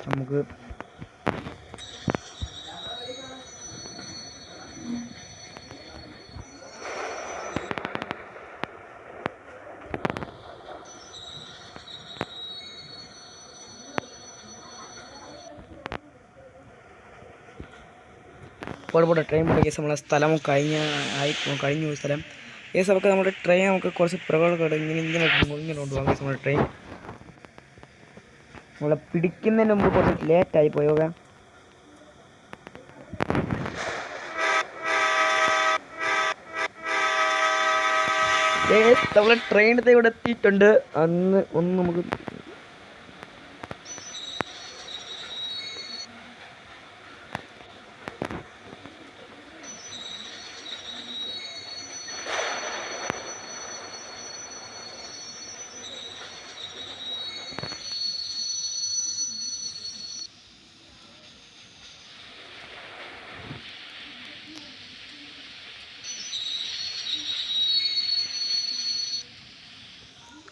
നമുക്ക് പോട്ടെ ട്രെയിൻ പോട്ടെ കേസ്. നമ്മളെ സ്ഥലം കഴിഞ്ഞു പോയി സ്ഥലം കേസ്. നമുക്ക് നമ്മുടെ ട്രെയിൻ നമുക്ക് കുറച്ച് പുറകോട്ട് ഇങ്ങനെ കൊണ്ടുപോകാം കേസ്. നമ്മുടെ ട്രെയിൻ നമ്മളെ പിടിക്കുന്നതിന് മുമ്പ് കുറച്ച് ലേറ്റായി പോയോക. നമ്മളെ ട്രെയിനത്തെ ഇവിടെ എത്തിയിട്ടുണ്ട്. ഒന്ന് നമുക്ക്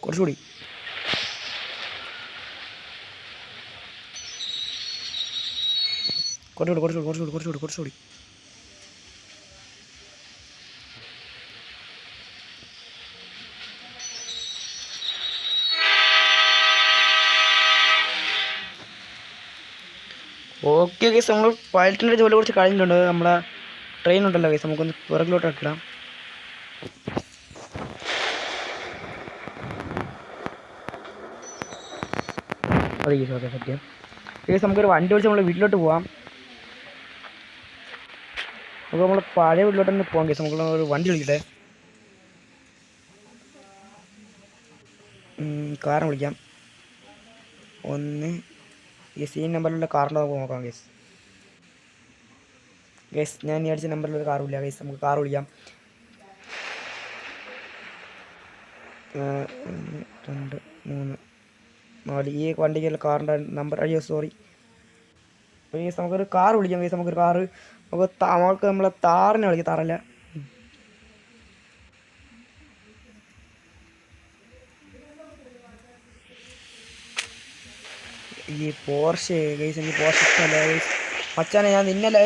കുറച്ചുകൂടി ഓക്കെ കേസ്. നമ്മൾ പൈലറ്റിൻ്റെ ജോലി കുറച്ച് കഴിഞ്ഞിട്ടുണ്ട്. നമ്മുടെ ട്രെയിൻ ഉണ്ടല്ലോ കേസ്, നമുക്കൊന്ന് പുറകിലോട്ട് ഇടാം. അതെ കേസ്, ഓക്കെ സത്യം കേസ്. നമുക്കൊരു വണ്ടി വിളിച്ച് നമ്മൾ വീട്ടിലോട്ട് പോവാം. നമുക്ക് നമ്മൾ പഴയ വീട്ടിലോട്ട് തന്നെ പോകാം കേസ്. നമുക്ക് ഒരു വണ്ടി വിളിക്കട്ടെ, കാറിന് വിളിക്കാം. ഈ സീൻ നമ്പറിലുള്ള കാറിൻ്റെ നമുക്ക് നോക്കാം കേസ്. ഞാൻ ഈ അടിച്ച നമ്പറിലൊരു കാർ വിളിക്കാം കേസ്. നമുക്ക് കാർ വിളിക്കാം. 1 2 3 4 ഈ വണ്ടിക്കുള്ള കാറിൻ്റെ നമ്പർ. അയ്യോ സോറി കേസ്. നമുക്കൊരു കാർ വിളിക്കാം കേസ്. നമുക്കൊരു കാറ് നമുക്ക് നമ്മളെ താറിനെ വിളിക്കാം. താറല്ല, ഈ പോർഷെ കേസ്. എനിക്ക് പോർഷെ ഇഷ്ടമല്ല കേസ്. മച്ചാനെ ഞാൻ നിന്നല്ല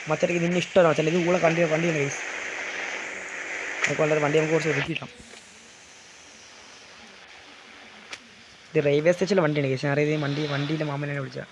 മച്ചാനക്ക് നിന്നെ ഇഷ്ടമല്ല മച്ചാൻ. ഇത് കൂടെ വണ്ടിയാണ് കേസ്. നമുക്ക് വളരെ വണ്ടി നമുക്ക് കുറച്ച് ഒതുക്കിയിട്ടാം. ഇത് റെയിൽവേ സ്റ്റേഷനിലെ വണ്ടിയാണ് കേസ്. ഞാൻ അറിയാം വണ്ടിയിലെ മാമനെ വിളിച്ചാൽ